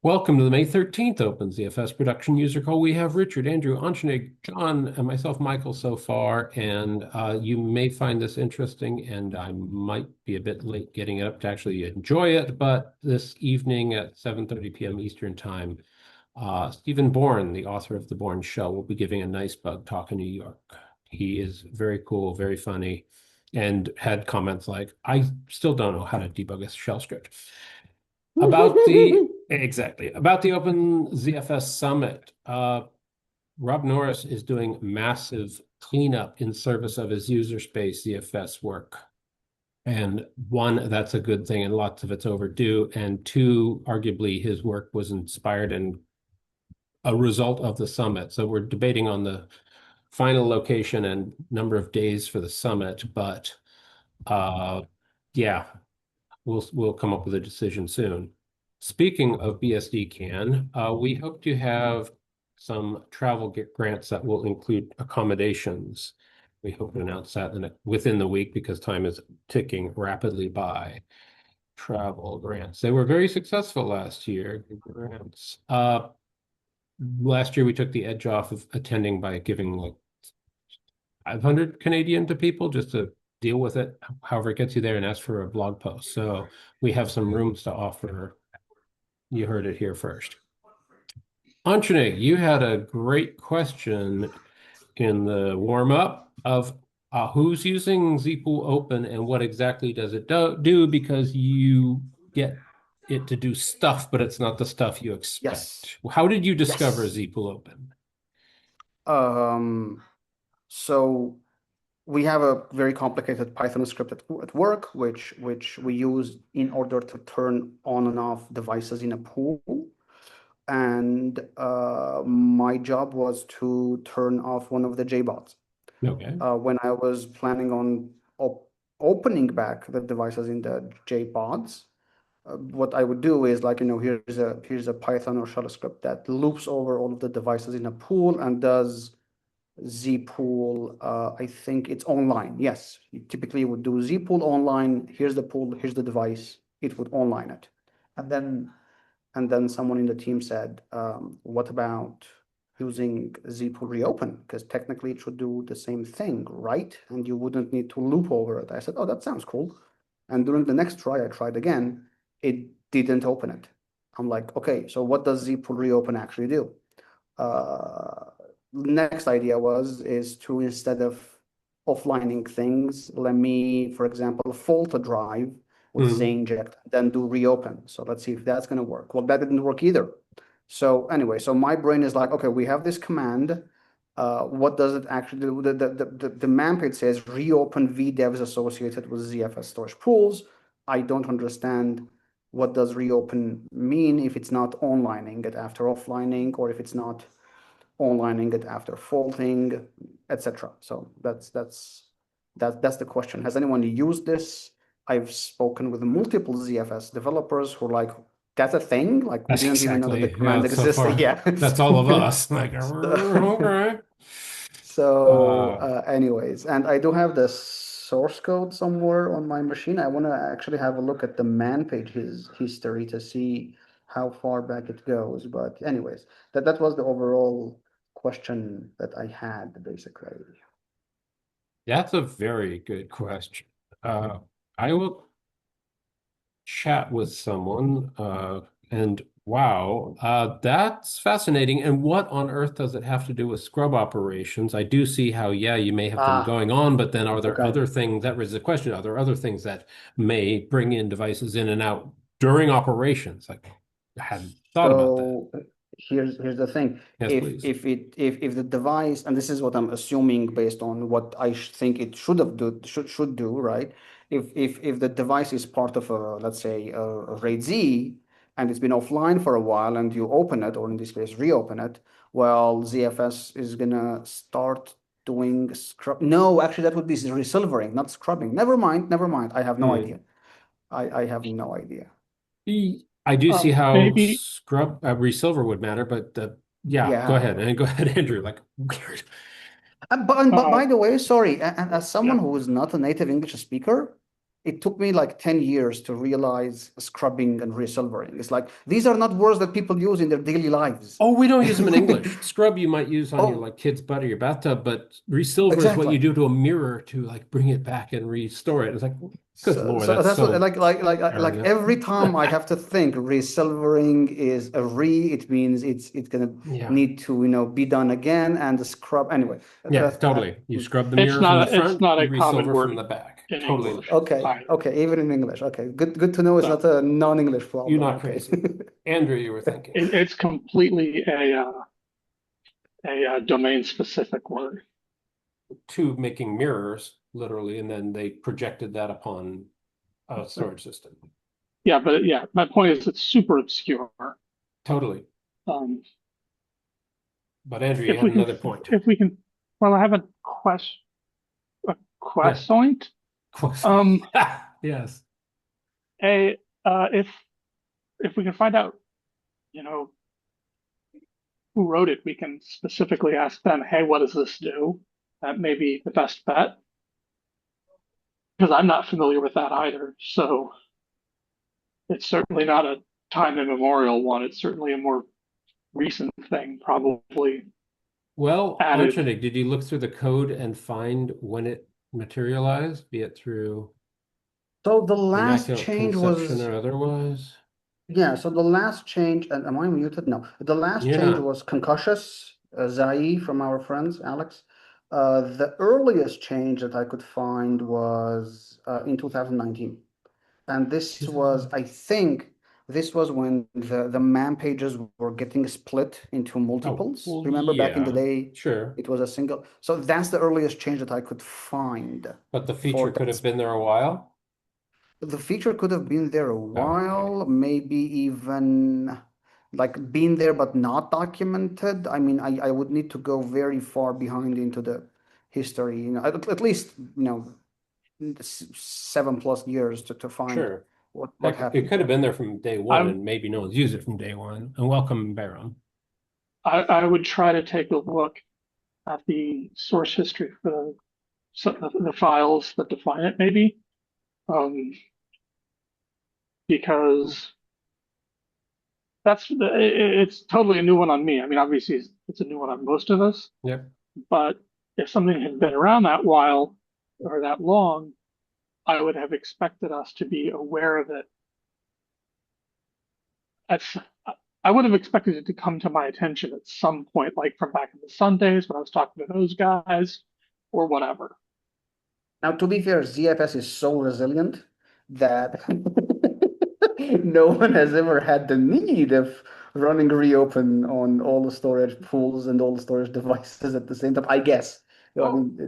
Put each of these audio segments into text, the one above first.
Welcome to the May 13th OpenZFS production user call. We have Richard, Andrew, Anshnik, John, and myself, Michael, so far. And you may find this interesting, and I might be a bit late getting it up to actually enjoy it. But this evening at 7:30 p.m. Eastern Time, Stephen Bourne, the author of The Bourne Show, will be giving a nice bug talk in New York. He is very cool, very funny, and had comments like, I still don't know how to debug a shell script. About the OpenZFS Summit, Rob Norris is doing massive cleanup in service of his user space ZFS work. And one, that's a good thing, and lots of it's overdue. And two, arguably his work was inspired and a result of the summit. So we're debating on the final location and number of days for the summit, but yeah, we'll come up with a decision soon. Speaking of BSD CAN, we hope to have some travel grants that will include accommodations. We hope to announce that within the week because time is ticking rapidly by. Travel grants. They were very successful last year. Grants. Last year we took the edge off of attending by giving like 500 Canadian to people just to deal with it, however it gets you there, and ask for a blog post. So we have some rooms to offer. You heard it here first. Anshnik, you had a great question in the warm-up of who's using zpool open and what exactly does it do, because you get it to do stuff, but it's not the stuff you expect. Yes. How did you discover Yes. zpool open? So we have a very complicated Python script at work, which we use in order to turn on and off devices in a pool. And my job was to turn off one of the JBots. Okay. When I was planning on opening back the devices in the JBots, what I would do is like, here's a Python or shell script that loops over all of the devices in a pool and does zpool. I think it's online. Yes, you typically would do zpool online. Here's the pool. Here's the device. It would online it, and then someone in the team said, "What about using zpool reopen? Because technically it should do the same thing, right? And you wouldn't need to loop over it." I said, "Oh, that sounds cool." And during the next try, I tried again. It didn't open it. I'm like, okay, so what does zpool reopen actually do? Uh, Next idea is to, instead of offlining things, let me, for example, fault a drive with Mhm. zinject, then do reopen. So let's see if that's going to work. Well, that didn't work either. So anyway, so my brain is like, okay, we have this command. What does it actually do? The man page says reopen vdevs associated with ZFS storage pools. I don't understand what does reopen mean if it's not onlining it after offlining, or if it's not onlining it after faulting, etc. So that's the question. Has anyone used this? I've spoken with multiple ZFS developers who are like, that's a thing? Like, we That's didn't even know that the exactly, command yeah, so existed. far. Yeah. That's all of us. Like, So, okay. Uh, anyways, and I do have the source code somewhere on my machine. I want to actually have a look at the man page history to see how far back it goes. But anyways, that was the overall question that I had basically. that's a very good question. I will chat with someone, and wow, that's fascinating. And what on earth does it have to do with scrub operations? I do see how, yeah, you may have them Ah, going on, but then are there okay. other things? That was the question. Are there other things that may bring in devices in and out during operations? Like, I hadn't thought about that. So here's the thing. Yes, please. If the device, and this is what I'm assuming based on what I think it should do, right? If the device is part of a, let's say, a RAID Z, and it's been offline for a while, and you open it, or in this case reopen it, well, ZFS is gonna start doing scrub. No, actually, that would be resilvering, not scrubbing. Never mind, never mind. I have no Hmm. idea. I have no idea. I do see how Maybe, scrub resilver would matter, but yeah, go Yeah. ahead and go ahead, Andrew. Like, weird. And, but uh, by the way, sorry, and as someone yeah, who is not a native English speaker, it took me like 10 years to realize scrubbing and resilvering. It's like these are not words that people use in their daily lives. Oh, we don't use them in English. Scrub you might use on your Oh, like kid's butt or your bathtub, but resilver is what exactly. you do to a mirror to like bring it back and restore it. It's like, good So, Lord, so that's that's what, so like arrogant. every time I have to think resilvering is a it means it's gonna Yeah. need to, be done again, and the scrub anyway. Yeah, That totally. You scrub the mirror from the It's front, not you a common resilver from word the back. in Totally. English okay, either. okay, even in English. Okay, good to know it's So not a non-English You're problem. not Okay. crazy. Andrew, you were thinking. it's completely a domain specific word. To making mirrors, literally, and then they projected that upon a storage system. Yeah, but yeah, my point is it's super obscure. Totally. Um, But Andrew, you if had we can, another point. if we can, well, I have a Yeah. croissant. Um, Yes. a if we can find out, you know, who wrote it, we can specifically ask them, hey, what does this do? That may be the best bet because I'm not familiar with that either. So it's certainly not a time immemorial one. It's certainly a more recent thing, probably Well, added. Anshnik, did you look through the code and find when it materialized, be it through So the last Immaculate change Conception was, or otherwise? yeah, so the last change, and am I muted? No. The last You're change not. was Concussus, Zai from our friends, Alex. The earliest change that I could find was in 2019. And this was, 2000. I think, this was when the man pages were getting split into Oh, multiples. well, Remember back in the yeah, day, sure. it was a single. So that's the earliest change that I could find But the for feature could that. have been there a while. The feature could have been there a Okay, while, maybe even like been there but not documented. I mean, I would need to go very far behind into the history, at least, 7+ years to find sure. what Heck, it happened could have there. been there from day one, I and maybe no one's used it from day one. And welcome, Baron. I would try to take a look at the source history for the files that define it, maybe, um, because it's totally a new one on me. I mean, obviously, it's a new one on most of us, Yep, but if something had been around that while or that long, I would have expected us to be aware of it. That's, I would have expected it to come to my attention at some point, like from back in the Sundays when I was talking to those guys or whatever. Now, to be fair, ZFS is so resilient that no one has ever had the need of running reopen on all the storage pools and all the storage devices at the same time, I guess. I well, mean,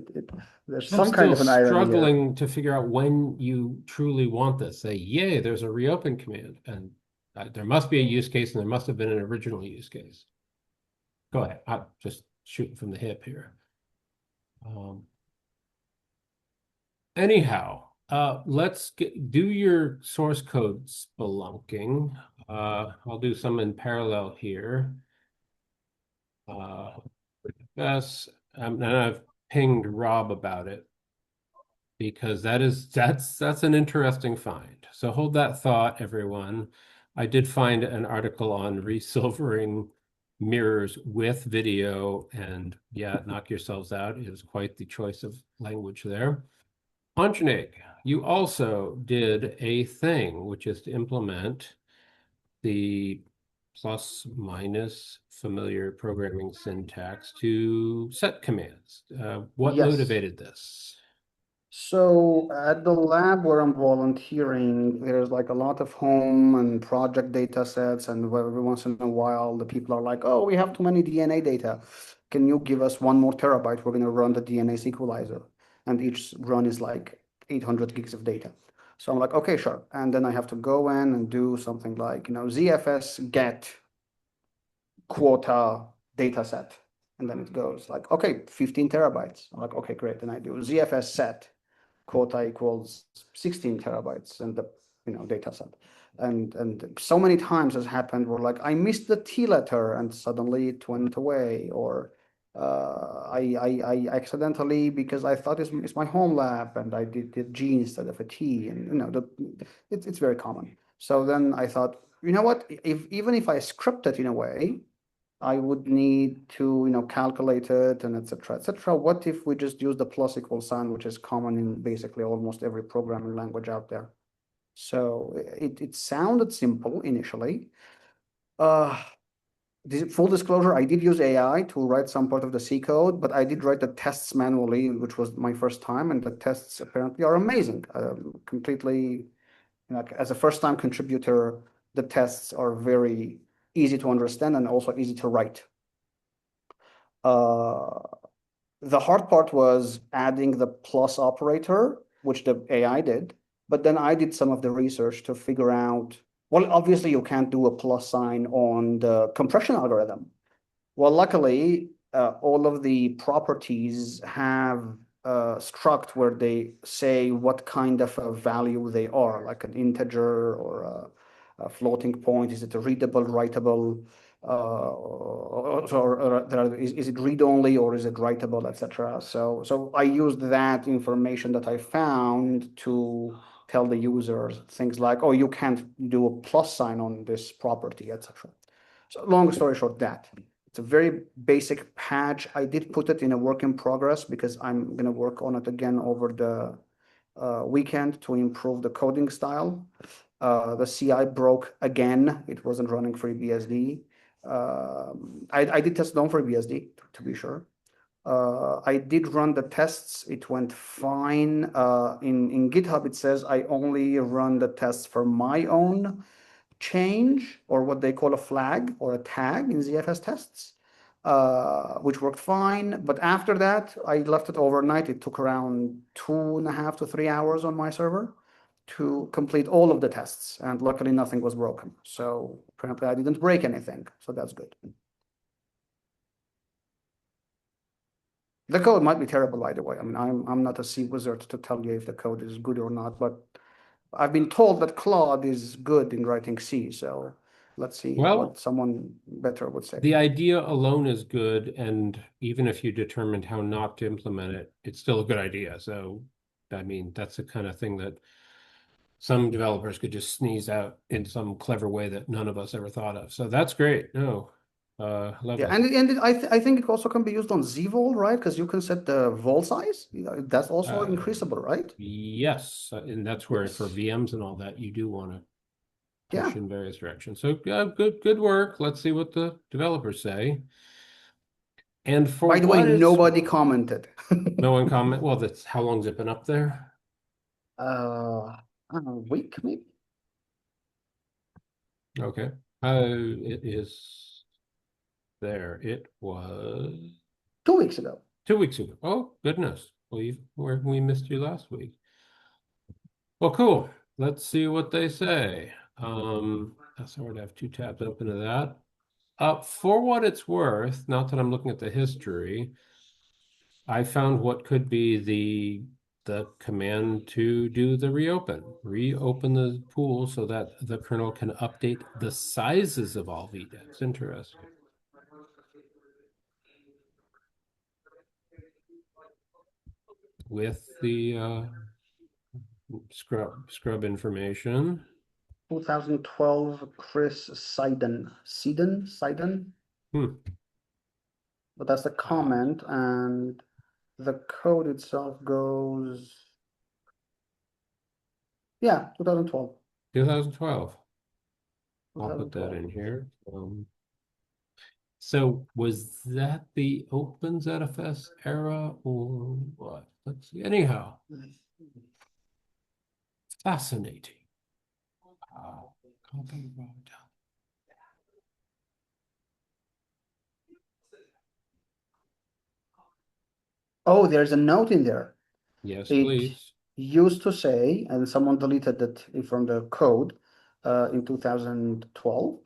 there's I'm some kind still of an irony here. struggling to figure out when you truly want this. Say, yay, there's a reopen command, and there must be a use case, and there must have been an original use case. Go ahead. I'm just shooting from the hip here. Um, Anyhow, do your source code spelunking. I'll do some in parallel here. Uh, yes, and I've pinged Rob about it because that's an interesting find. So hold that thought, everyone. I did find an article on resilvering mirrors with video, and yeah, knock yourselves out is quite the choice of language there. Anjanik, you also did a thing, which is to implement the plus minus familiar programming syntax to set commands. What Yes. motivated this? So at the lab where I'm volunteering, there's like a lot of home and project data sets, and every once in a while the people are like, "Oh, we have too many DNA data. Can you give us 1 more terabyte? We're going to run the DNA equalizer." And each run is like 800 gigs of data. So I'm like, "Okay, sure." And then I have to go in and do something like, ZFS get quota data set. And then it goes like, okay, 15 terabytes. I'm like, okay, great. Then I do ZFS set quota equals 16 terabytes and the data set. And so many times has happened where like I missed the T letter and suddenly it went away, or I accidentally, because I thought it's my home lab, and I did the G instead of a T, and it's very common. So then I thought, you know what? Even if I script it in a way, I would need to calculate it and etc. etc. What if we just use the plus equal sign, which is common in basically almost every programming language out there? So it sounded simple initially. Full disclosure, I did use AI to write some part of the C code, but I did write the tests manually, which was my first time, and the tests apparently are amazing. Completely, as a first-time contributor, the tests are very easy to understand and also easy to write. The hard part was adding the plus operator, which the AI did, but then I did some of the research to figure out, well, obviously you can't do a plus sign on the compression algorithm. Well, luckily, all of the properties have a struct where they say what kind of a value they are, like an integer or a floating point. Is it a readable, writable, is it read-only or is it writable, etc. So I used that information that I found to tell the users things like, oh, you can't do a plus sign on this property, etc. So long story short, that. It's a very basic patch. I did put it in a work in progress because I'm going to work on it again over the weekend to improve the coding style. The CI broke again. It wasn't running FreeBSD. I did test on FreeBSD to be sure. I did run the tests. It went fine. In GitHub, it says I only run the tests for my own change, or what they call a flag or a tag in ZFS tests, which worked fine. But after that, I left it overnight. It took around 2.5 to 3 hours on my server to complete all of the tests. And luckily, nothing was broken. So apparently, I didn't break anything. So that's good. The code might be terrible either way. I mean, I'm not a C wizard to tell you if the code is good or not, but I've been told that Claude is good in writing C, so let's see Well, what someone better would say. the idea alone is good, and even if you determined how not to implement it, it's still a good idea. So, I mean, that's the kind of thing that some developers could just sneeze out in some clever way that none of us ever thought of. So that's great. No, Yeah, lovely. I think it also can be used on zvol, right? Because you can set the vol size. That's also Uh, increasable, right? Yes, and that's where for Yes. VMs and all that, you do want to Yeah. push in various directions. So good work. Let's see what the developers say. And for By the way, what it's nobody commented. no one comment. Well, that's how long's it been up there? I don't know, a week maybe? Okay. It is there. It was 2 weeks ago. 2 weeks ago. Oh, goodness. We missed you last week. Well, cool. Let's see what they say. That's hard to have two tabs open to that. For what it's worth, not that I'm looking at the history, I found what could be the command to do the reopen. Reopen the pool so that the kernel can update the sizes of all VDEVs. Interesting. With the scrub information. 2012 Chris Seiden. Hmm. But that's the comment, and the code itself goes, yeah, 2012. 2012. I'll put that in here. So was that the OpenZFS era or what? Let's see. Anyhow, fascinating. Copy raw data. Oh, there's a note in there. Yes, It please. used to say, and someone deleted it from the code in 2012.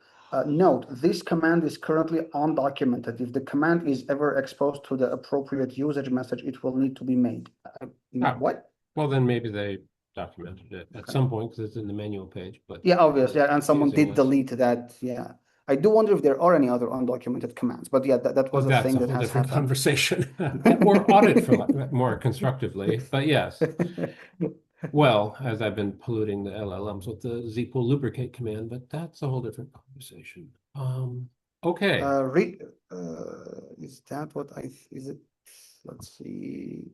Note, this command is currently undocumented. If the command is ever exposed to the appropriate usage message, it will need to be made. Oh, What? well, then maybe they documented it at Okay. some point because it's in the manual page. But Yeah, obviously, and someone confusing did was delete that. Yeah. I do wonder if there are any other undocumented commands, but yeah, that Well, was a that's thing a that whole has different happened. conversation. Or audit for more constructively, but yes. Well, as I've been polluting the LLMs with the zpool lubricate command, but that's a whole different conversation. Okay. Is that what is it? Let's see.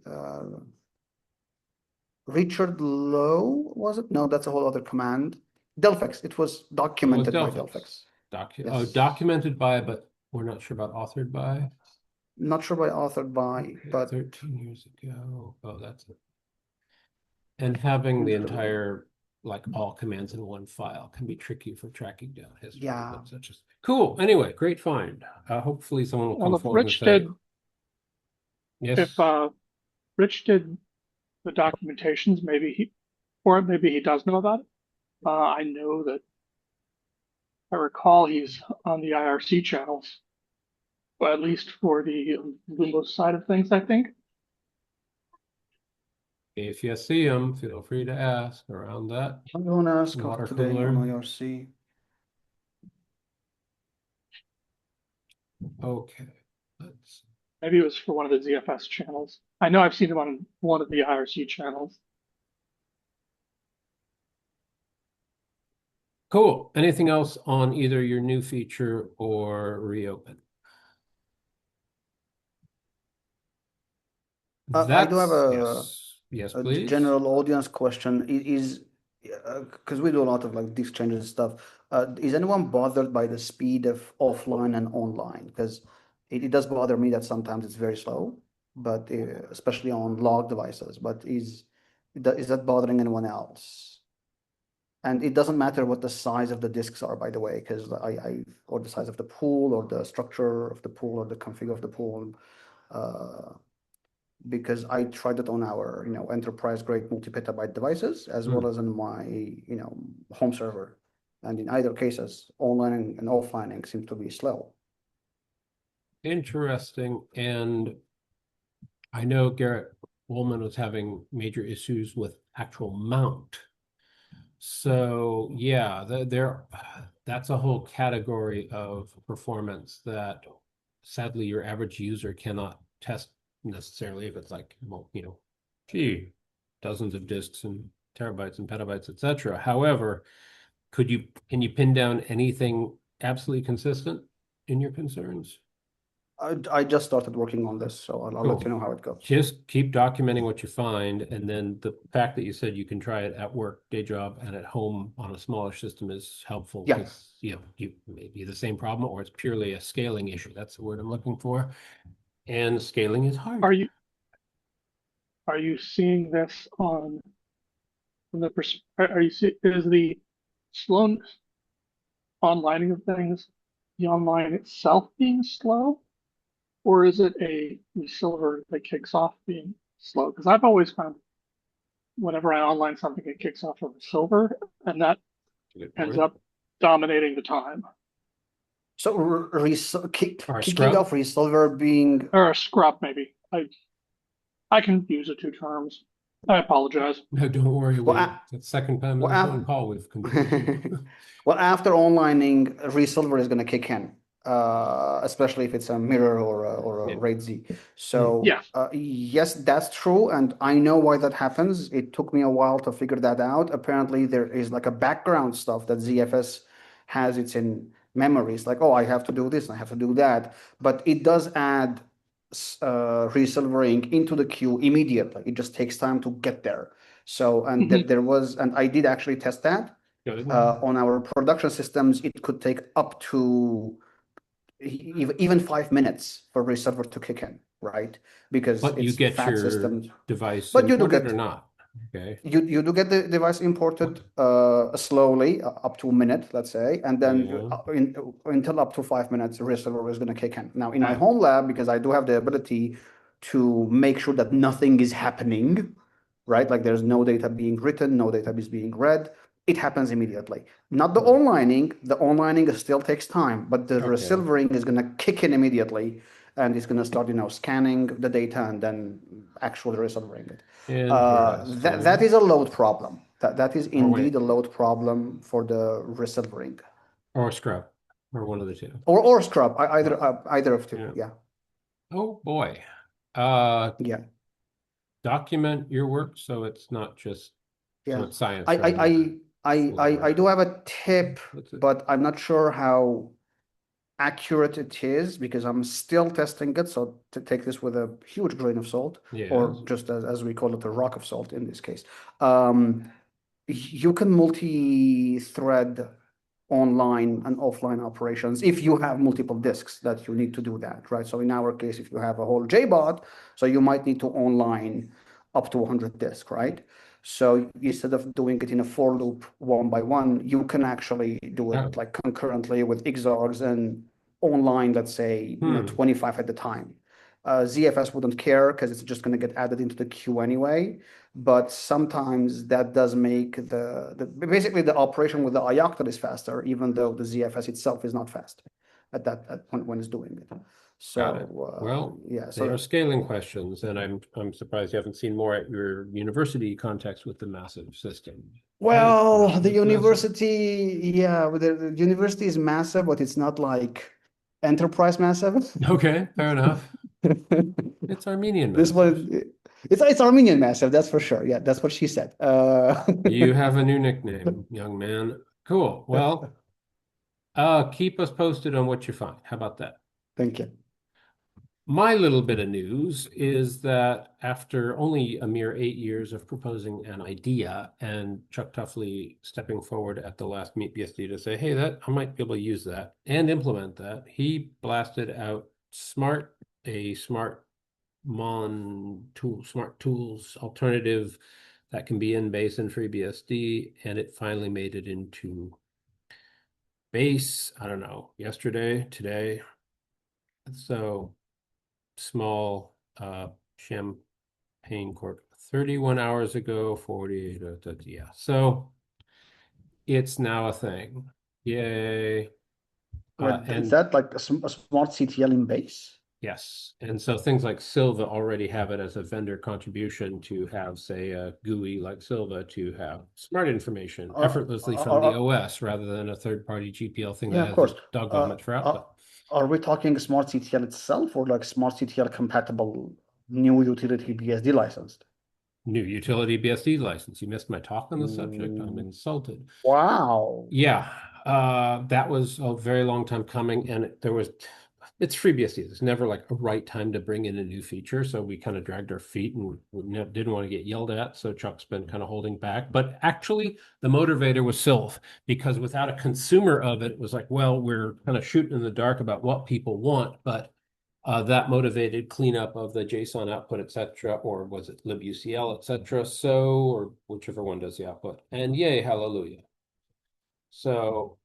Richard Lowe, was it? No, that's a whole other command. Delphix. It was It was documented by Delphix. Delphix. Oh, Yes. documented by, but we're not sure about authored by. Not sure by authored by, Okay, but 13 years ago. Oh, that's it. And having the entire, like all commands in one file can be tricky for tracking down history. yeah. But such as cool. Anyway, great find. Hopefully someone will come Well, if forward and Rich say, did, yes. if Rich did the documentations, maybe he does know about it. I know that I recall he's on the IRC channels, but at least for the Lumos side of things, I think. If you see them, feel free to ask around that I'm going to ask water today cooler. on IRC. Okay, let's. Maybe it was for one of the ZFS channels. I know I've seen him on one of the IRC channels. Cool. Anything else on either your new feature or reopen? I do have yes, a please. general audience question. Is because we do a lot of like disk changes and stuff. Is anyone bothered by the speed of offline and online? Because it does bother me that sometimes it's very slow, but especially on log devices. But is that bothering anyone else? And it doesn't matter what the size of the disks are, by the way, because or the size of the pool, or the structure of the pool, or the config of the pool. Because I tried it on our, enterprise grade multi-petabyte devices, as well as in my, home server. And in either cases, online and offlining seem to be slow. Interesting. And I know Garrett Woolman was having major issues with actual mount. So yeah, that's a whole category of performance that sadly your average user cannot test necessarily if it's like, well, gee, dozens of disks and terabytes and petabytes, etc. However, can you pin down anything absolutely consistent in your concerns? I just started working on this, so I'll let you know how it goes. Just keep documenting what you find, and then the fact that you said you can try it at work, day job, and at home on a smaller system is helpful. Yeah. Because you may be the same problem, or it's purely a scaling issue. That's the word I'm looking for. And scaling is hard. Are you seeing this on from the are you see is the slow onlining of things, the online itself being slow, or is it a resilver that kicks off being slow? Because I've always found whenever I online something, it kicks off a silver, and that ends up dominating the time. So kicking scrub? off resolver being Or a scrub, maybe. I confuse the two terms. I apologize. No, don't worry. Well, The second time in well, this one call we've confused. well, after onlining, resolver is going to kick in, especially if it's a mirror or a RAID Z. So Yeah. yes, that's true, and I know why that happens. It took me a while to figure that out. Apparently, there is like a background stuff that ZFS has. It's in memories, like, oh, I have to do this, I have to do that, but it does add resilvering into the queue immediately. It just takes time to get there. So, and and I did actually test that. On our production systems, it could take up to even 5 minutes for resolver to kick in, right? Because but you it's get fat your systems. device But you do imported get or not? Okay. You do get the device imported slowly, up to a minute, let's say, and then until up to 5 minutes, the resolver is going to kick in. Now, in my home lab, because I do have the ability to make sure that nothing is happening, right? Like there's no data being written, no data is being read. It happens immediately. Not the onlining. The onlining still takes time, but the resilvering is going to kick in immediately, and it's going to start, scanning the data and then actually resolvering it. That is a load problem. That is indeed a load problem for the resilvering. Or scrub. or one of the two. Or scrub, either of two. Yeah. Yeah. Oh boy. Yeah. Document your work so it's not just so Yeah. it's science I rather I than I do have a tip, what's it? but I'm not sure how accurate it is because I'm still testing it. So to take this with a huge grain of salt, or Yes. just as we call it, a rock of salt in this case. Um, you can multi-thread online and offline operations if you have multiple disks that you need to do that, right? So in our case, if you have a whole JBOD, so you might need to online up to 100 disks, right? So instead of doing it in a for loop one by one, you can actually do Oh, it like concurrently with XORs and online, let's say, 25 at the time. ZFS wouldn't care because it's just going to get added into the queue anyway. But sometimes that does make basically the operation with the ioctl is faster, even though the ZFS itself is not fast when it's doing it. got it. So Well, yeah, they are so scaling questions, and I'm surprised you haven't seen more at your university context with the massive system. Hey, well, the it's massive. university, yeah, the university is massive, but it's not like enterprise massive. Okay, fair enough. It's Armenian This massive. one, it's Armenian massive, that's for sure. Yeah, that's what she said. You have a new nickname, young man. Cool. Well, keep us posted on what you find. How about that? Thank you. My little bit of news is that after only a mere 8 years of proposing an idea and Chuck Tuffley stepping forward at the last Meet BSD to say, hey, that I might be able to use that and implement that, he blasted out a smart smart tools alternative that can be in base and FreeBSD, and it finally made it into base, I don't know, yesterday, today. So small Champagne Court 31 hours ago, 48, yeah. So it's now a thing. Yay. Is And that like a smart CTL in base? yes. And so things like Silva already have it as a vendor contribution to have, say, a GUI like Silva to have smart information Are, effortlessly from the are, OS rather than a third-party GPL thing yeah, that of has a course. doggone much for output. Are we talking smart CTL itself or like smart CTL compatible new utility BSD licensed? New utility BSD license. You missed my talk on the subject. I'm Mm, insulted. wow. Yeah, that was a very long time coming, and it's FreeBSD. There's never like a right time to bring in a new feature, so we kind of dragged our feet and didn't want to get yelled at. So Chuck's been kind of holding back. But actually, the motivator was Sylph, because without a consumer of it, it was like, well, we're kind of shooting in the dark about what people want, but that motivated cleanup of the JSON output, etc., or was it libucl, etc. So, or whichever one does the output. And yay, hallelujah. So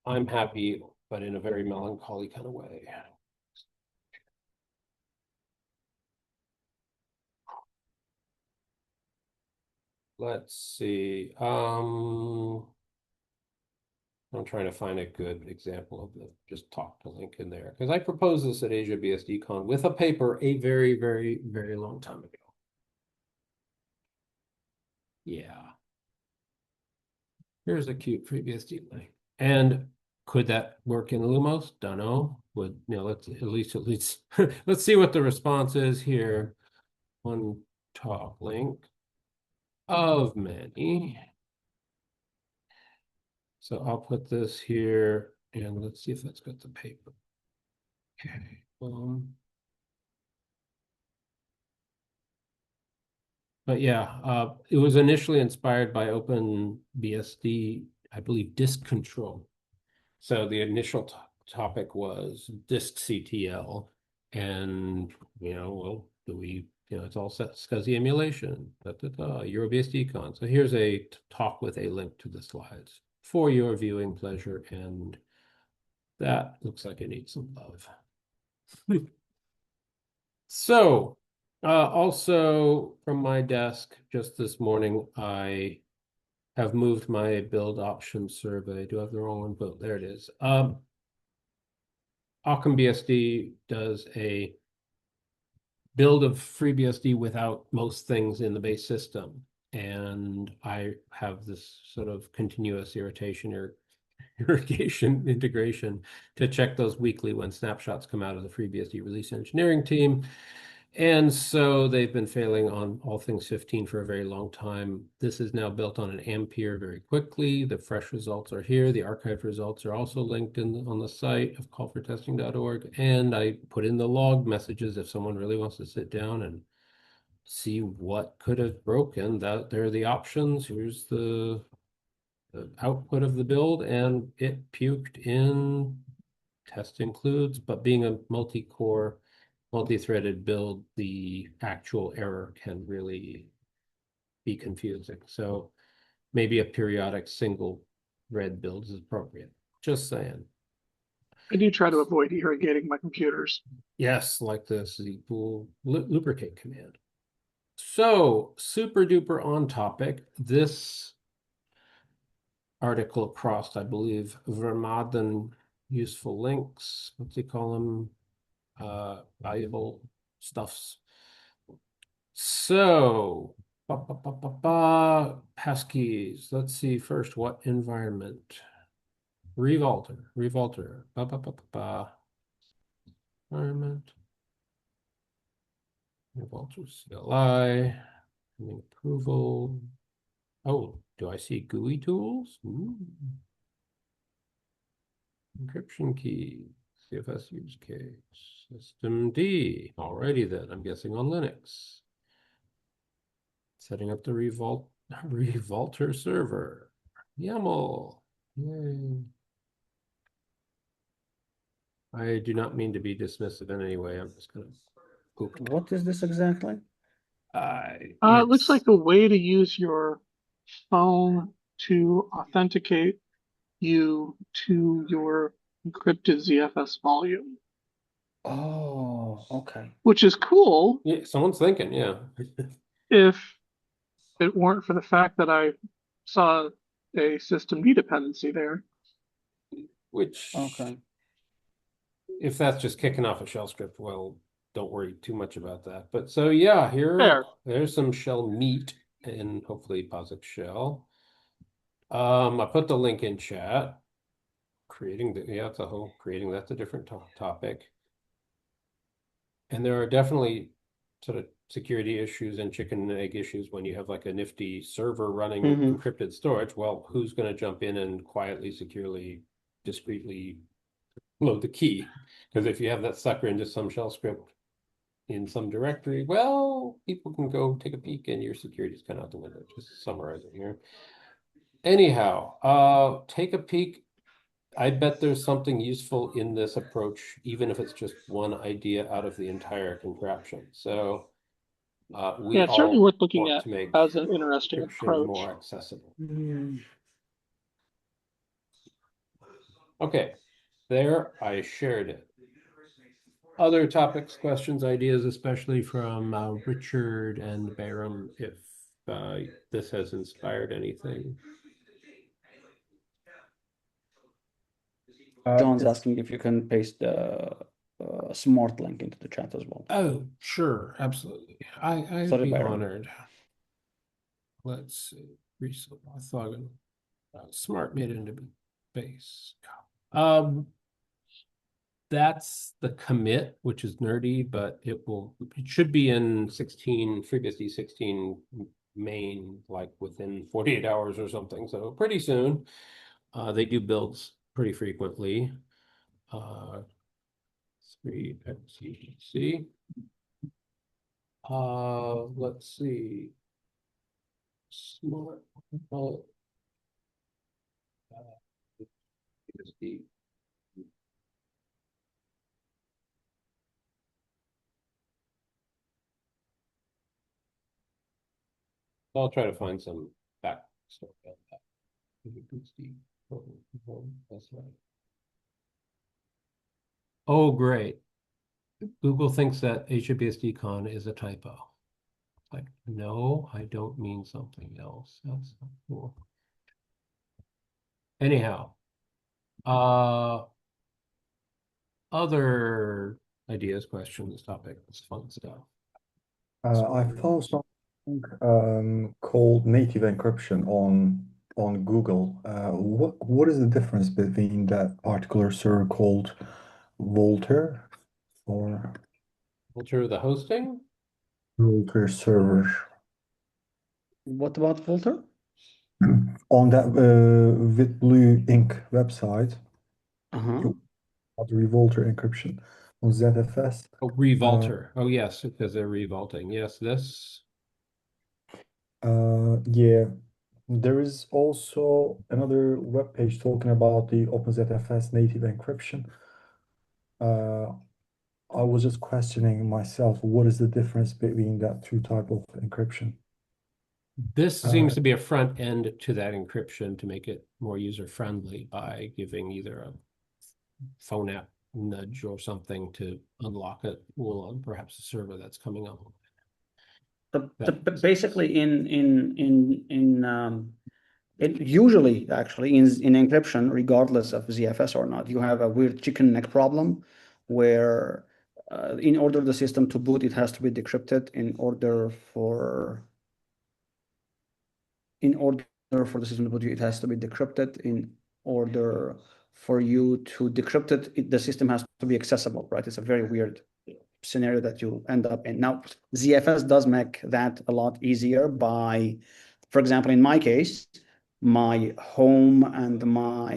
I'm happy, but in a very melancholy kind of way. Let's see. I'm trying to find a good example of the just talk to link in there, because I proposed this at Asia BSDCon with a paper a very, very, very long time ago. Yeah. Here's a cute FreeBSD link. And could that work in Lumos? Don't know. Would let's at least let's see what the response is here. One talk link of many. So I'll put this here and let's see if that's got the paper. Okay. But yeah, it was initially inspired by OpenBSD, I believe, disk control. So the initial topic was disk CTL, and well, it's all set SCSI emulation, EuroBSDCon. So here's a talk with a link to the slides for your viewing pleasure, and that looks like it needs some love. So, also from my desk just this morning, I have moved my build option survey. Do I have the wrong one? But there it is. OccamBSD does a build of FreeBSD without most things in the base system. And I have this sort of continuous irritation here. irrigation integration to check those weekly when snapshots come out of the FreeBSD release engineering team. And so they've been failing on all things 15 for a very long time. This is now built on an Ampere very quickly. The fresh results are here. The archived results are also linked on the site of callfortesting.org. And I put in the log messages if someone really wants to sit down and see what could have broken. That there are the options. Here's the output of the build, and it puked in test includes, but being a multi-core, multi-threaded build, the actual error can really be confusing. So maybe a periodic single red build is appropriate. Just saying. I do try to avoid irrigating my computers. Yes, like the zpool lubricate command. So super duper on topic. This article crossed, I believe, Vermaden useful links. What's he call them? Valuable stuffs. So, passkeys. Let's see first what environment. Revolter. Environment. Revolter CLI. Approval. Oh, do I see GUI tools? Ooh. Encryption key. ZFS use case. System D. Alrighty then. I'm guessing on Linux. Setting up the Revolter server. YAML. Yay. I do not mean to be dismissive in any way. I'm just gonna poop. What is this exactly? It looks like a way to use your phone to authenticate you to your encrypted ZFS volume, Oh, okay. which is cool Yeah, someone's thinking, yeah. if it weren't for the fact that I saw a system D dependency there. Which, Okay. if that's just kicking off a shell script, well, don't worry too much about that. But so yeah, there's some shell meat and hopefully POSIX shell. I put the link in chat. That's a different topic. And there are definitely sort of security issues and chicken and egg issues when you have like a nifty server running encrypted storage. Well, who's going to jump in and quietly, securely, discreetly load the key? Because if you have that sucker into some shell script in some directory, well, people can go take a peek and your security is kind of out the window. Just summarizing here. Anyhow, take a peek. I bet there's something useful in this approach, even if it's just one idea out of the entire contraption. So we It's certainly all worth looking want at to make as an interesting encryption approach. more accessible. Okay, there I shared it. Other topics, questions, ideas, especially from Richard and Bayram, if this has inspired anything. John's asking if you can paste the smart link into the chat as well. Oh, sure, absolutely. I'd Sorry, be Byron. honored. Let's see. Recent orthogonal. Smart made into base. That's the commit, which is nerdy, but it should be in 16, FreeBSD 16 main, like within 48 hours or something. So pretty soon. They do builds pretty frequently. 3xcc. Let's see. Smart. BSD. I'll try to find some back story on that. That's right. Oh, great. Google thinks that HBSDCon is a typo. Like, no, I don't mean something else. That's not cool. Anyhow, other ideas, questions, topics, fun stuff. I found something called native encryption on on Google. What is the difference between that particular server called Volter or Filter the hosting? Volter server? What about Volter? On that with Blue Ink website, Uh-huh. you have the Revolter encryption on ZFS. Oh, revolter. Oh, yes, because they're revolting. Yes, this. Yeah, there is also another web page talking about the OpenZFS native encryption. Uh, I was just questioning myself, what is the difference between that two type of encryption? This Uh, seems to be a front end to that encryption to make it more user friendly by giving either a phone app nudge or something to unlock it, or perhaps a server that's coming up. Basically, usually actually in encryption, regardless of ZFS or not, you have a weird chicken neck problem where in order the system to boot, it has to be decrypted. In order for the system to boot, it has to be decrypted. In order for you to decrypt it, the system has to be accessible, right? It's a very weird scenario that you end up in. Now, ZFS does make that a lot easier by, for example, in my case, my home and my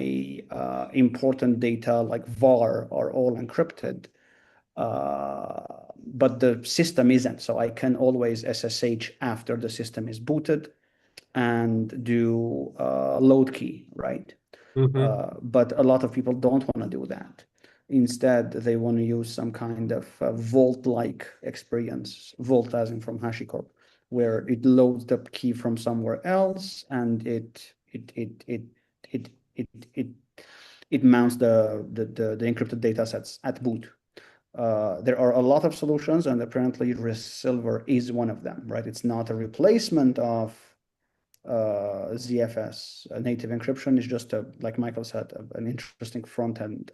important data like var are all encrypted, but the system isn't. So I can always SSH after the system is booted and do load key, right? But a lot of people don't want to do that. Instead, they want to use some kind of vault-like experience, vault as in from HashiCorp, where it loads the key from somewhere else and it mounts the encrypted data sets at boot. There are a lot of solutions, and apparently Silver is one of them, right? It's not a replacement of ZFS native encryption. Is just like Michael said, an interesting front end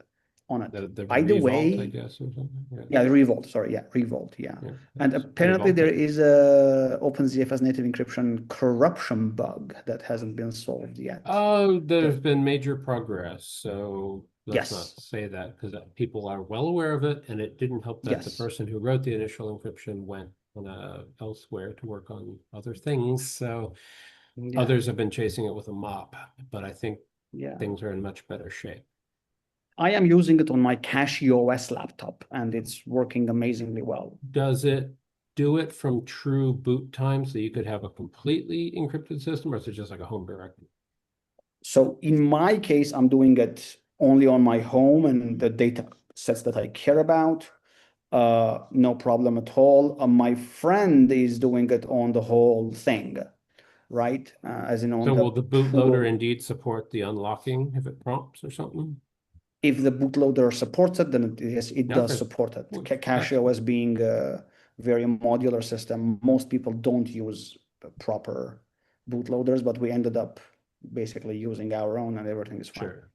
on it. The By the revolt, I way, guess, or something. yeah, Revolt. Sorry, yeah, Revolt. Yeah, Yeah, and it's apparently there revolting. is a OpenZFS native encryption corruption bug that hasn't been solved yet. Oh, there's been major progress. So let's not Yes, say that because people are well aware of it, and it didn't help that the yes, person who wrote the initial encryption went elsewhere to work on other things. So yeah, others have been chasing it with a mop, but I think yeah. things are in much better shape. I am using it on my CashEOS laptop, and it's working amazingly well. Does it do it from true boot time so you could have a completely encrypted system, or is it just like a home directory? So in my case, I'm doing it only on my home and the data sets that I care about. No problem at all. My friend is doing it on the whole thing, right? As in on So the will the bootloader pool. indeed support the unlocking if it prompts or something? If the bootloader supports it, then yes, it does Okay. support it. Well, CashEOS being a very modular system, most people don't use proper bootloaders, but we ended up basically using our own and everything is fine. sure.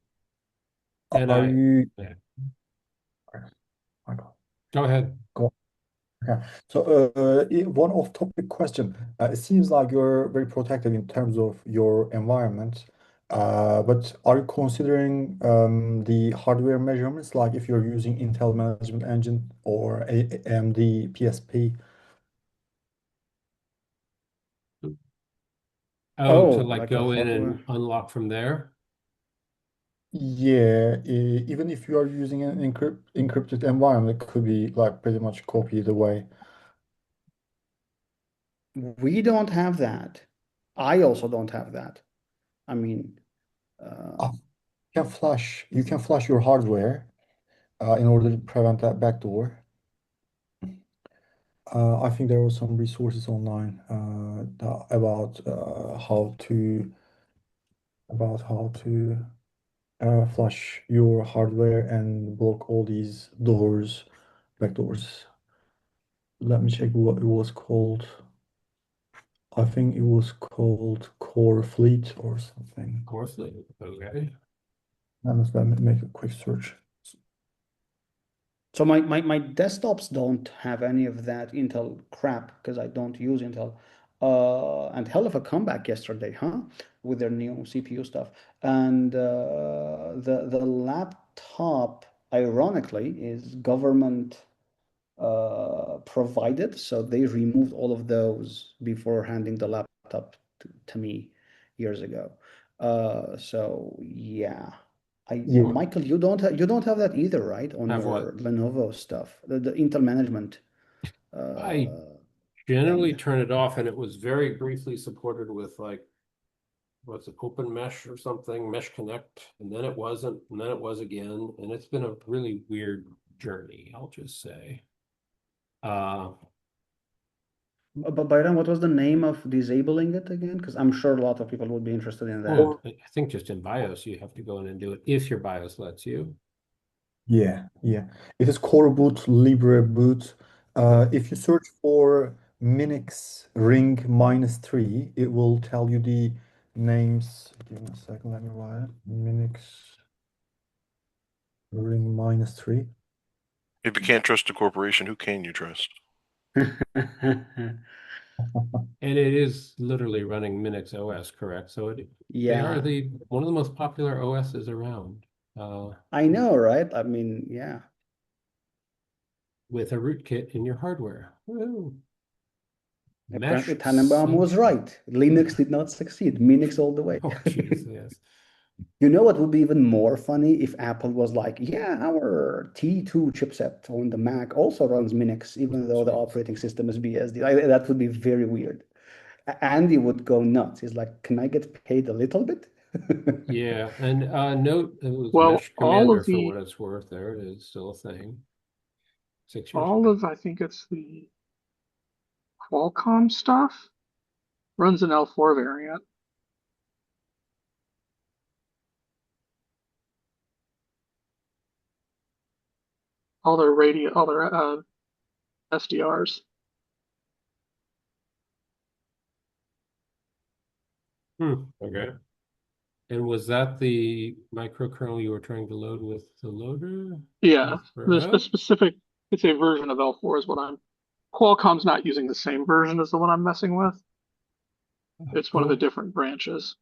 And are you, yeah, Michael, go ahead. go. Okay. So, one off-topic question. It seems like you're very protected in terms of your environment, but are you considering the hardware measurements, like if you're using Intel Management Engine or AMD PSP? Oh, to Oh, like like a go in hardware. and unlock from there? Yeah, even if you are using an encrypted environment, it could be like pretty much copied away. We don't have that. I also don't have that. I mean, Ah, um, you can flash your hardware in order to prevent that backdoor. I think there are some resources online about how to flash your hardware and block all these backdoors. Let me check what it was called. I think it was called Core Fleet or something. Coarsely. Okay. Let me make a quick search. so my desktops don't have any of that Intel crap because I don't use Intel. and hell of a comeback yesterday, huh? With their new CPU stuff. And the laptop, ironically, is government provided, so they removed all of those before handing the laptop to me years ago. So yeah. Yeah. Michael, you don't have that either, right? On Have your what? Lenovo stuff, the Intel management I uh, generally thing. turn it off, and it was very briefly supported with like, what's it, Open Mesh or something, Mesh Connect, and then it wasn't, and then it was again, and it's been a really weird journey, I'll just say. But Byron, what was the name of disabling it again? Because I'm sure a lot of people would be interested in that. Well, I think just in BIOS you have to go in and do it if your BIOS lets you. Yeah, yeah. It is core boot, libre boot. If you search for Minix ring -3, it will tell you the names. Give me a second, let me write it. Minix ring -3. If you can't trust a corporation, who can you trust? And it is literally running Minix OS, correct? So they are Yeah, one of the most popular OSs around, I know, right? I mean, yeah. with a rootkit in your hardware. Woo. Apparently, Mesh Tannenbaum was Social. right. Linux did not succeed. Minix all the way. Oh, jeez, yes. You know what would be even more funny if Apple was like, yeah, our T2 chipset on the Mac also runs Minix, even though the Jeez. operating system is BSD. That would be very weird. Andy would go nuts. He's like, can I get paid a little bit? Yeah, and note it was Well, Mesh Commander for what it's worth. There it is, still a thing. 6 years all ago. of, I think it's the Qualcomm stuff runs an L4 variant. All their SDRs. Okay. And was that the microkernel you were trying to load with the loader? Yeah, there's a L4O? specific, it's a version of L4 is what I'm, Qualcomm's not using the same version as the one I'm messing with. It's one of the Oh, different branches.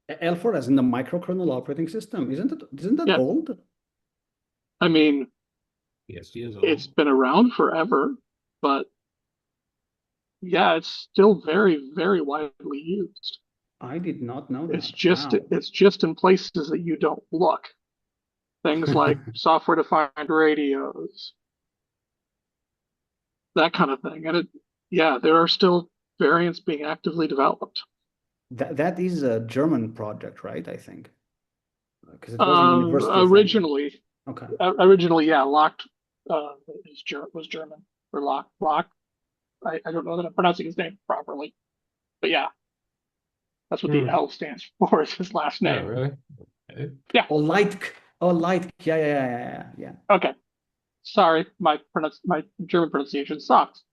L4 as in the microkernel operating system, isn't it? Isn't that Yeah, old? I mean, BSD is it's old. been around forever, but yeah, it's still very, very widely used. I did not know It's that. just Wow. it's just in places that you don't look. Things like software-defined radios, that kind of thing. And yeah, there are still variants being actively developed. That is a German project, right? I think. Because it was a university thing. Originally, Okay. yeah, Locked was German or Lock. I don't know that I'm pronouncing his name properly, but yeah, that's what the Hmm. L stands for. Is his last Oh, name. really? Okay. Yeah. Oh, Light. Oh, Light. Yeah. Okay. Sorry, my German pronunciation sucks.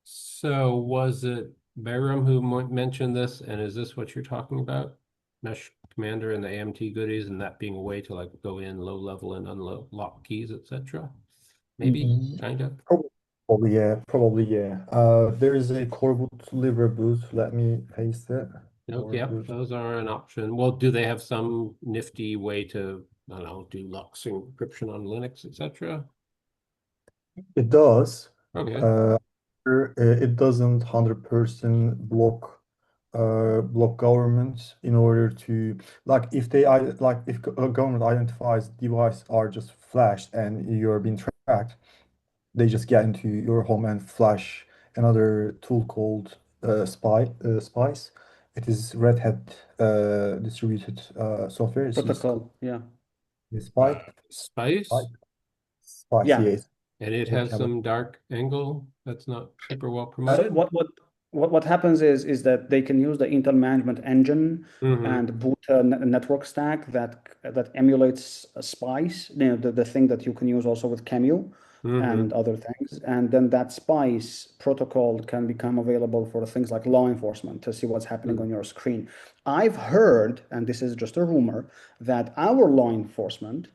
So was it Bayram who mentioned this, and is this what you're talking about? Mesh Commander and the AMT goodies, and that being a way to like go in low level and unlock keys, etc. Maybe, Ye- kind of. Probably, yeah, probably, yeah. There is a core boot, libre boot. Let me paste it. Nope, Core yep, boot. those are an option. Well, do they have some nifty way to, I don't know, do Lux encryption on Linux, etc.? It does. Okay. Uh, it doesn't 100% block government in order to like if government identifies device are just flashed and you're being tracked, they just get into your home and flash another tool called Spice. It is Red Hat distributed software. It's called Protocol. Yeah. Spice. Spice, Spice, Yeah. yes. and it has some dark angle that's not super well So promoted. what happens is that they can use the Intel management engine Mm-hmm. and boot a network stack that emulates a Spice, the thing that you can use also with Cameo Mm-hmm. and other things. And then that Spice protocol can become available for things like law enforcement to see what's happening on your screen. I've heard, and this is just a rumor, that our law enforcement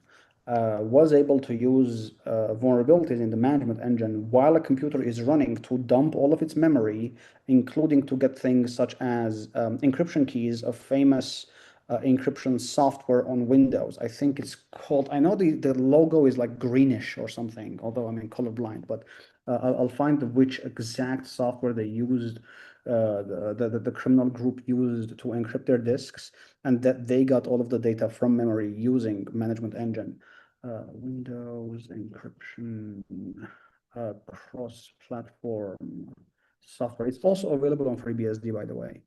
was able to use vulnerabilities in the management engine while a computer is running to dump all of its memory, including to get things such as encryption keys of famous encryption software on Windows. I think it's called, I know the logo is like greenish or something, although I'm colorblind, but I'll find which exact software they used, the criminal group used to encrypt their disks, and that they got all of the data from memory using management engine. Windows encryption, cross-platform software. It's also available on FreeBSD, by the way.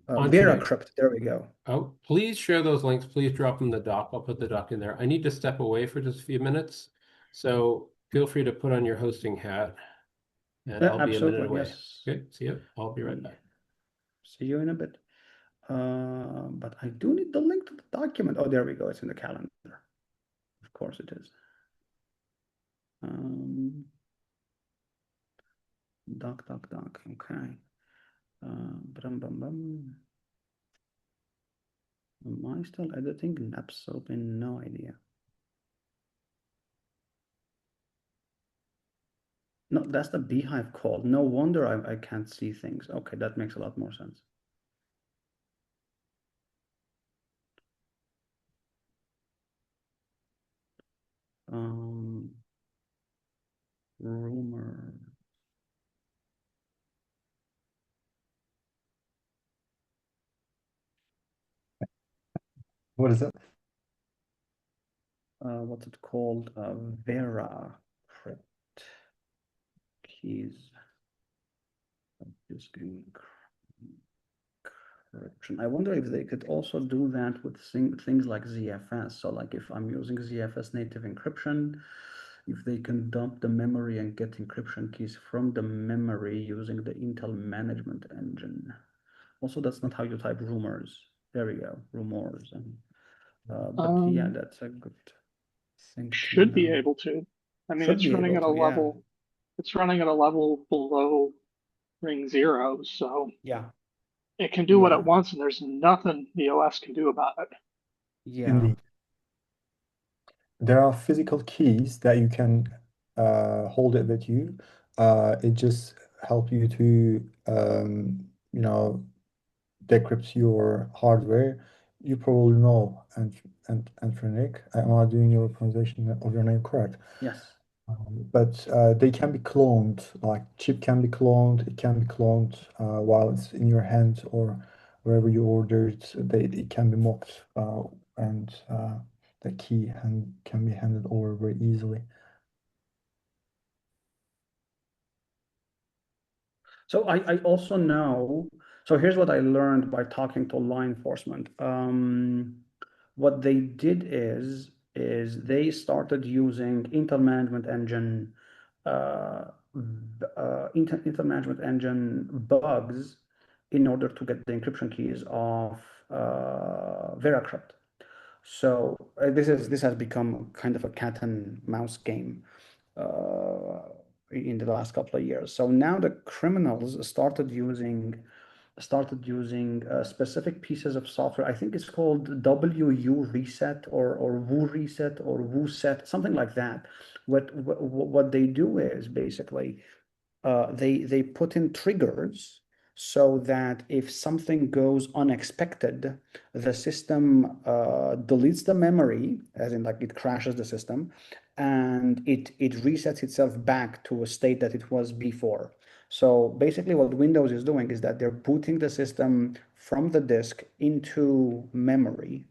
On today. VeraCrypt, there we go. Oh, please share those links. Please drop them in the doc. I'll put the doc in there. I need to step away for just a few minutes, so feel free to put on your hosting hat, and I'll be a minute away. Yes. Okay, see you. I'll be right back. See you in a bit. But I do need the link to the document. Oh, there we go. It's in the calendar. Of course it is. Doc. Okay. Bum, bum, bum. Am I still editing? Absolutely no idea. No, that's the Beehive call. No wonder I can't see things. Okay, that makes a lot more sense. Rumor. What is it? What's it called? VeraCrypt keys. Disk encryption. I wonder if they could also do that with things like ZFS. So like if I'm using ZFS native encryption, if they can dump the memory and get encryption keys from the memory using the Intel management engine. Also, that's not how you type rumors. There we go, rumors. And but yeah, that's a good thing to Should be know. able to. I mean, Should it's be running able at a to, yeah. level. It's running at a level below ring 0, so Yeah, it can do what yeah, it wants, and there's nothing the OS can do about it. yeah. Indeed. There are physical keys that you can hold it with you. It just helps you to you know, decrypt your hardware. You probably know, and Frenik, am I doing your pronunciation of your name correct? Yes. But they can be cloned, like chip can be cloned, it can be cloned while it's in your hand or wherever you ordered. It can be mocked and the key can be handed over very easily. So I also know, so here's what I learned by talking to law enforcement. What they did is they started using Intel Management Engine, Intel Management Engine bugs in order to get the encryption keys of VeraCrypt. So this has become kind of a cat and mouse game in the last couple of years. So now the criminals started using specific pieces of software. I think it's called WU reset or WU reset or WU set, something like that. What they do is basically they put in triggers so that if something goes unexpected, the system deletes the memory, as in like it crashes the system, and it resets itself back to a state that it was before. So basically what Windows is doing is that they're booting the system from the disk into memory,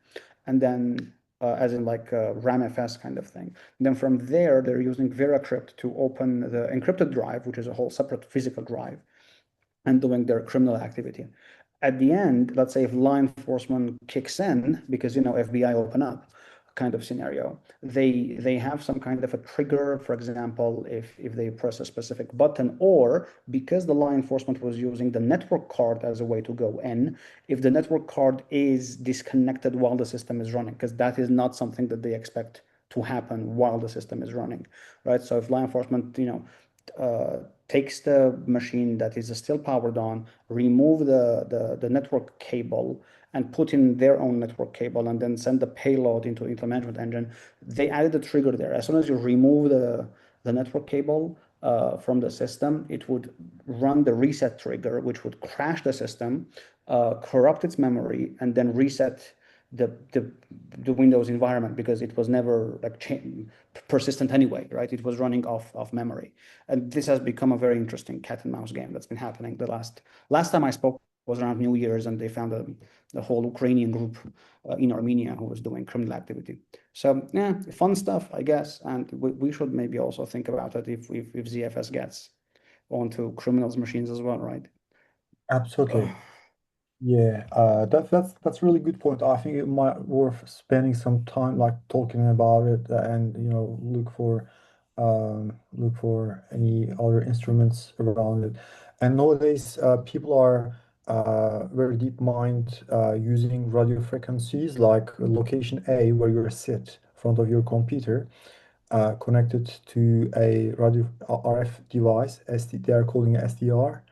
and then as in like a RAMFS kind of thing. And then from there, they're using VeraCrypt to open the encrypted drive, which is a whole separate physical drive, and doing their criminal activity. At the end, let's say if law enforcement kicks in, because FBI open up kind of scenario, they have some kind of a trigger, for example, if they press a specific button, or because the law enforcement was using the network card as a way to go in, if the network card is disconnected while the system is running, because that is not something that they expect to happen while the system is running, right? So if law enforcement, takes the machine that is still powered on, remove the network cable, and put in their own network cable and then send the payload into the management engine, they added a trigger there. As soon as you remove the network cable from the system, it would run the reset trigger, which would crash the system, corrupt its memory, and then reset the Windows environment, because it was never like persistent anyway, right? It was running off memory, and this has become a very interesting cat and mouse game that's been happening. The last time I spoke was around New Year's, and they found the whole Ukrainian group in Armenia who was doing criminal activity. So yeah, fun stuff, I guess, and we should maybe also think about it if ZFS gets onto criminals' machines as well, right? Absolutely. Yeah, that's really good point. I think it might worth spending some time like talking about it and look for any other instruments around it. And nowadays, people are very deep mind using radio frequencies like location A, where you sit in front of your computer, connected to a radio RF device. They are calling it SDR,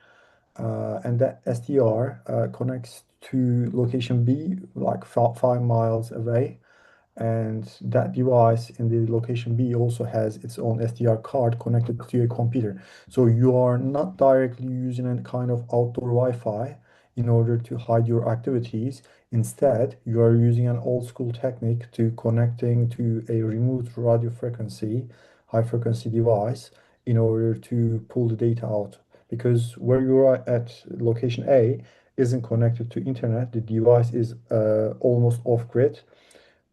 and that SDR connects to location B, like 5 miles away. And that device in the location B also has its own SDR card connected to your computer. So you are not directly using a kind of outdoor Wi-Fi in order to hide your activities. Instead, you are using an old school technique to connecting to a remote radio frequency, high frequency device in order to pull the data out. Because where you are at location A isn't connected to internet, the device is almost off grid,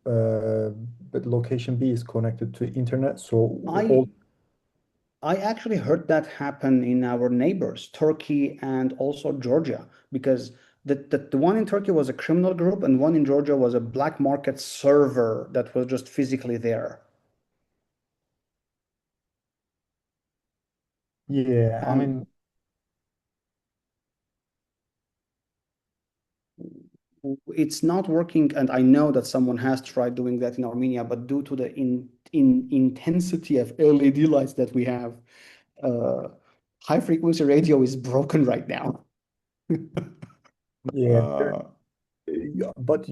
uh, but location B is connected to internet. So all I actually heard that happen in our neighbors, Turkey and also Georgia, because the one in Turkey was a criminal group and one in Georgia was a black market server that was just physically there. yeah, I And mean, it's not working. And I know that someone has tried doing that in Armenia, but due to the in intensity of LED lights that we have, uh, high frequency radio is broken right now. yeah, Uh, yeah, but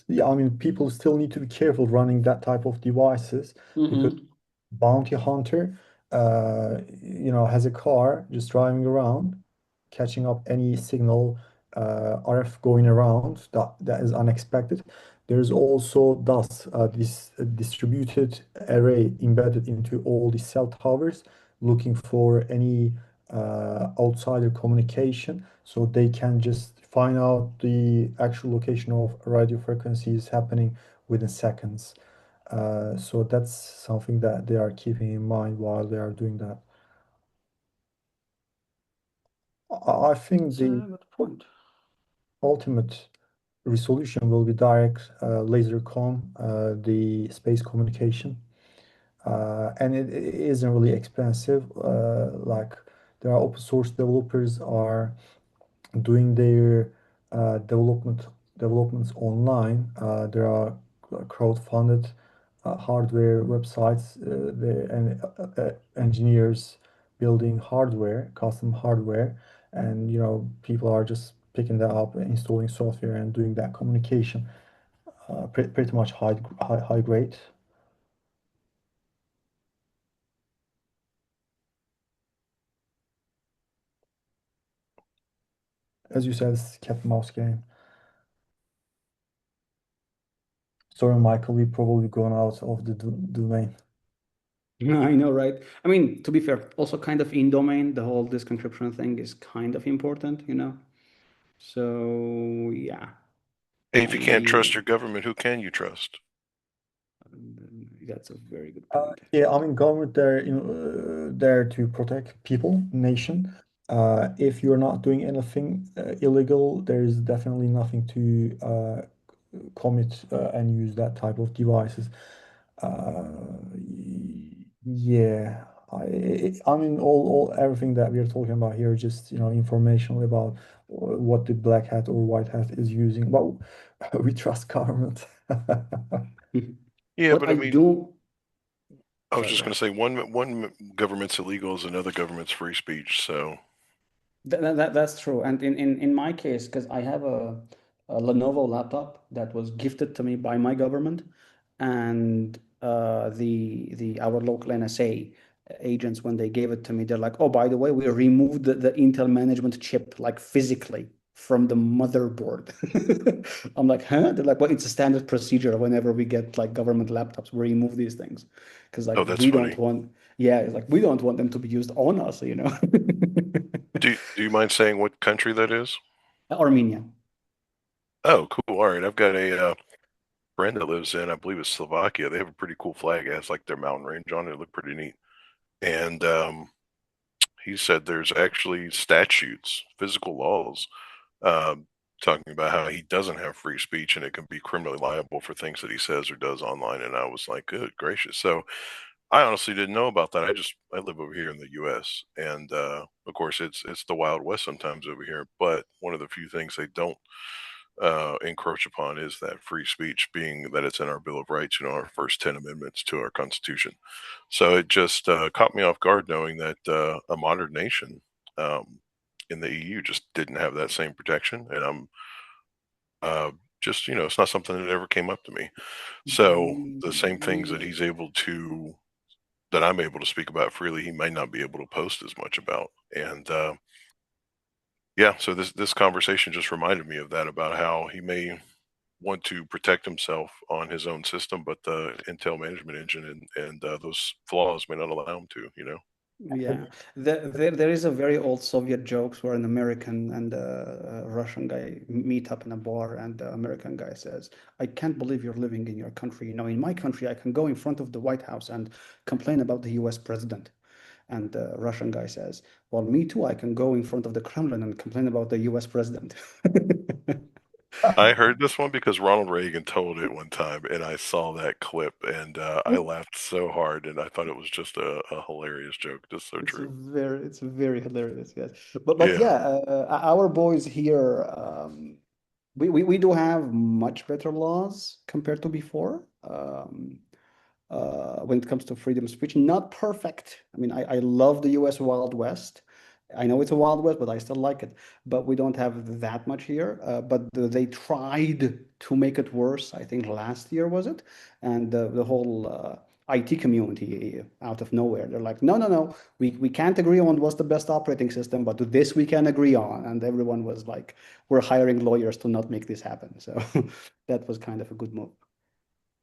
yeah, I mean, people still need to be careful running that type of devices because mhm. bounty hunter, has a car just driving around, catching up any signal, RF going around that is unexpected. There's also thus this distributed array embedded into all the cell towers, looking for any outsider communication, so they can just find out the actual location of radio frequencies happening within seconds. So that's something that they are keeping in mind while they are doing that. I think That's the a good point. ultimate resolution will be direct laser comm, the space communication. And it isn't really expensive. Like there are open source developers are doing their developments online. There are crowd-funded hardware websites, and engineers building hardware, custom hardware, and people are just picking that up, installing software, and doing that communication. Pretty much high grade. As you said, it's cat and mouse game. Sorry, Michael, we probably gone out of the domain. I know, right? I mean, to be fair, also kind of in domain, the whole disk encryption thing is kind of important, you know? So yeah, Hey, if I you can't trust your mean, government, who can you trust? that's a very good point. Yeah, I mean, government there, there to protect people, nation. If you're not doing anything illegal, there is definitely nothing to commit and use that type of devices. Yeah, I mean, all everything that we are talking about here is just, informational about what the black hat or white hat is using. But we trust government. Yeah, What but I I mean, do, I was sorry, just go going ahead. to say one government's illegal is another government's free speech. So That's true. And in my case, because I have a Lenovo laptop that was gifted to me by my government, and the our local NSA agents, when they gave it to me, they're like, "Oh, by the way, we removed the Intel management chip, like physically from the motherboard." I'm like, "Huh?" They're like, "Well, it's a standard procedure whenever we get like government laptops, we remove these things because like Oh, that's we don't funny. want, yeah, it's like we don't want them to be used on us, you know." Do you mind saying what country that is? Armenia. Oh, cool. All right. I've got a friend that lives in, I believe it's Slovakia. They have a pretty cool flag. It has like their mountain range on it. It looked pretty neat. And he said there's actually statutes, physical laws, um, talking about how he doesn't have free speech and it can be criminally liable for things that he says or does online. And I was like, good gracious. So I honestly didn't know about that. I live over here in the US and of course it's the Wild West sometimes over here, but one of the few things they don't encroach upon is that free speech, being that it's in our Bill of Rights, our first 10 amendments to our Constitution. So it just caught me off guard knowing that a modern nation um, in the EU just didn't have that same protection. And I'm just, it's not something that ever came up to me. So the same things that that I'm able to speak about freely, he might not be able to post as much about. And yeah, so this conversation just reminded me of that, about how he may want to protect himself on his own system, but the Intel management engine and those flaws may not allow him to. Yeah, there is a very old Soviet jokes where an American and a Russian guy meet up in a bar, and the American guy says, "I can't believe you're living in your country. You know, in my country, I can go in front of the White House and complain about the U.S. president." And the Russian guy says, "Well, me too. I can go in front of the Kremlin and complain about the U.S. president." I heard this one because Ronald Reagan told it one time, and I saw that clip, and I laughed so hard, and I thought it was just a hilarious joke, just so true. It's very hilarious, yes. But Yeah, yeah, our boys here, we do have much better laws compared to before. When it comes to freedom of speech. Not perfect. I mean, I love the US Wild West. I know it's a Wild West, but I still like it. But we don't have that much here. But they tried to make it worse, I think last year was it? And the whole IT community out of nowhere, they're like, no, no, no, we can't agree on what's the best operating system, but this we can agree on. And everyone was like, we're hiring lawyers to not make this happen. So that was kind of a good move.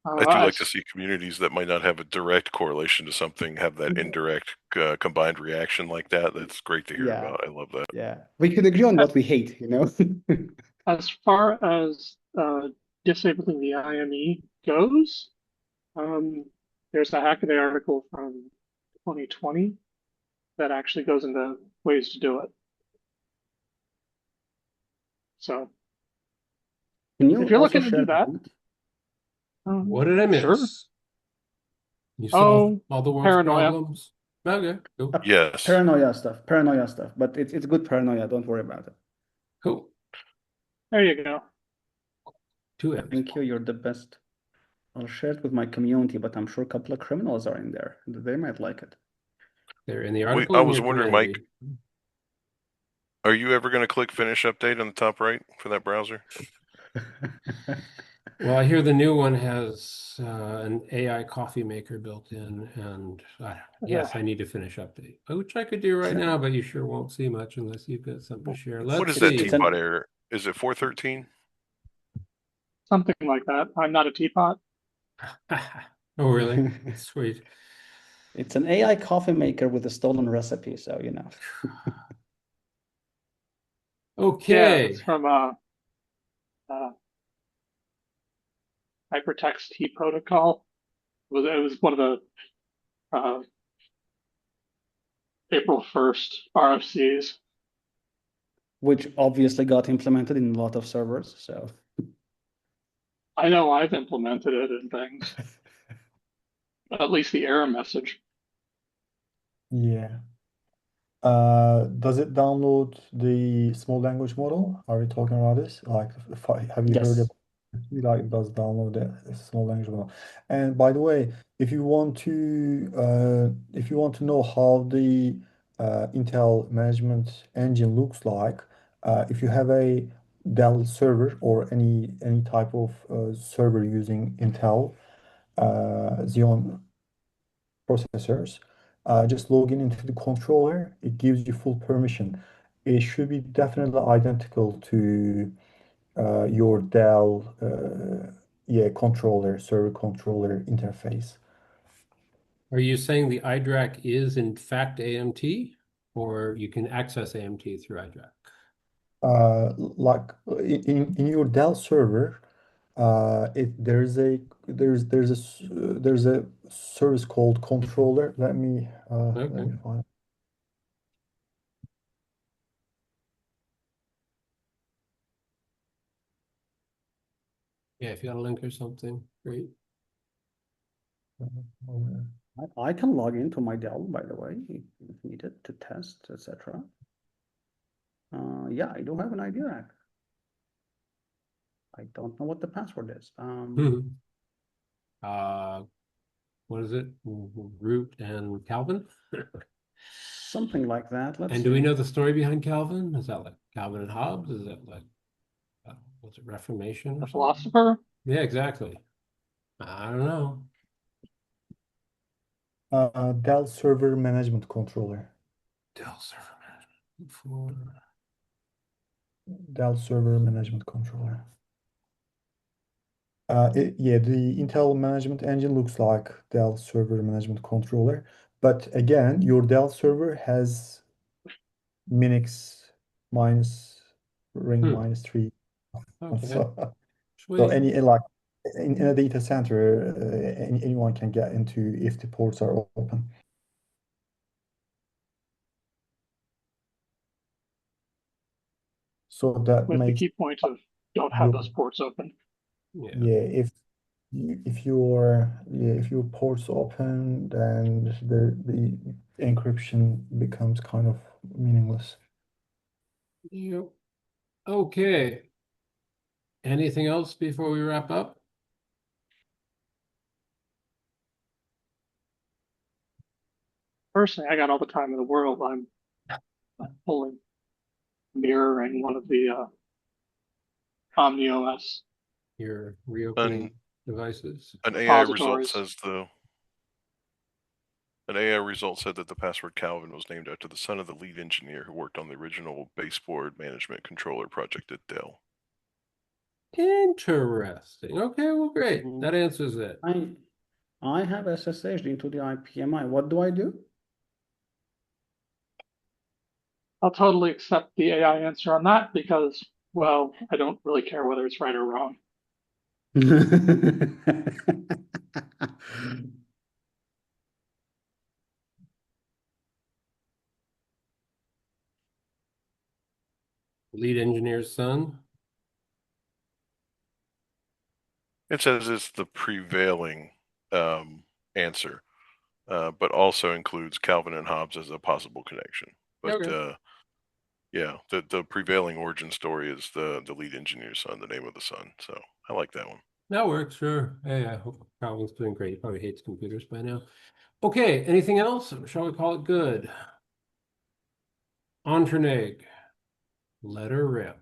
I do I like to see communities that might not have a direct correlation to something have that indirect combined reaction like that. That's great to hear Yeah. about. I love that. Yeah, we can agree on what we hate, you know? As far as disabling the IME goes, um, there's a Hackaday article from 2020 that actually goes into ways to do it. So Can if you you're also looking to share do the that, link? What did I sure. miss? You solved Oh, all the world's paranoia. problems? Okay, cool. Yes. Paranoia stuff, but it's good paranoia. Don't worry about it. Cool. There you go. Two M's. Thank you. You're the best. I'll share it with my community, but I'm sure a couple of criminals are in there. They might like it. They're in the article I in was your wondering, Mike, community. are you ever going to click finish update on the top right for that browser? Well, I hear the new one has an AI coffee maker built in, and yes, I need to finish update, which I could do right now, but you sure won't see much unless you've got something to share. What Let's is that It's see. teapot an error? Is it 413? Something like that. I'm not a teapot. Oh, really? Sweet. it's an AI coffee maker with a stolen recipe, so you know. Yeah, it's Okay. from uh, Hypertext Heat Protocol. It was one of the uh, April 1st RFCs. Which obviously got implemented in a lot of servers, so I know I've implemented it in things, at least the error message. Yeah. Does it download the small language model? Are we talking about this? Like, have you heard yes. about it? Like, it does download the small language model. And by the way, if you want to know how the Intel management engine looks like, if you have a Dell server or any type of server using Intel Xeon processors, just log in into the controller. It gives you full permission. It should be definitely identical to your Dell controller, server controller interface. Are you saying the iDRAC is in fact AMT, or you can access AMT through iDRAC? Like in your Dell server, there's a service called controller. Let me Okay. find. Yeah, if you got a link or something, great. I can log into my Dell, by the way, if needed to test, etc. Yeah, I do have an ID rack. I don't know what the password is. What is it? Root and Calvin? Something like that. Let's And do we see. know the story behind Calvin? Is that like Calvin and Hobbes? Is that like, was it Reformation or The something? philosopher? Yeah, exactly. I don't know. Dell Server Management Controller. Dell Server Management for Dell Server Management Controller. The Intel Management Engine looks like Dell Server Management Controller, but again, your Dell server has Minix minus ring Hmm. minus 3. Okay. So Sweet. like in a data center, anyone can get into if the ports are open. So that With the makes key point of don't have your those ports open. Yeah. if your ports open, then the encryption becomes kind of meaningless. Yep. Okay. Anything else before we wrap up? Personally, I got all the time in the world. I'm pulling, mirroring one of the Omni OS Your reopening An devices? an AI result repositories. says an AI result said that the password Calvin was named after the son of the lead engineer who worked on the original baseboard management controller project at Dell. Interesting. Okay, well, great. Mhm. That answers it. I have SSH'd into the IPMI. What do I do? I'll totally accept the AI answer on that because, well, I don't really care whether it's right or wrong. Lead engineer's son. It says it's the prevailing answer, but also includes Calvin and Hobbes as a possible connection. But Okay. yeah, the prevailing origin story is the lead engineer's son, the name of the son. So I like that one. That works, sure. Hey, I hope Calvin's doing great. He probably hates computers by now. Okay, anything else? Or shall we call it good? Entrenig. Let her rip.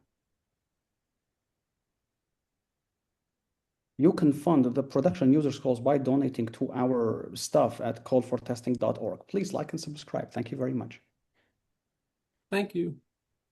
You can fund the production users calls by donating to our stuff at codefortesting.org. Please like and subscribe. Thank you very much. Thank you.